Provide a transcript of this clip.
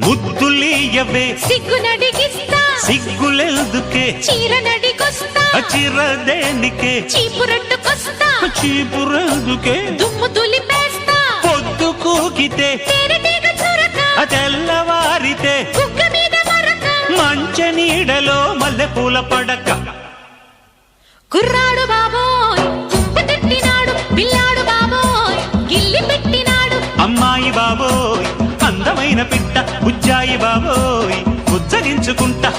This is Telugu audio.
ముద్దులీయవే సిగ్గునడిగిస్తా సిగ్గులెందుకే చీరనడిగొస్తా చిరదేనికే చీపురట్టుకొస్తా చీపురెందుకే దుమ్ము దులిపేస్తా పొద్దు కూకితే తేనెటీగ చురక తెల్లవారితే కుక్క మీద మరక మంచ నీడలో మల్లెపూల పడక కుర్రాడు బాబోయ్ కుప్ప తట్టినాడు పిల్లాడు బాబోయ్ గిల్లి పెట్టినాడు అమ్మాయి బాబోయ్ అందమైన పిట్ట బుజ్జాయి బాబోయ్ ఉజ్జగించుకుంటా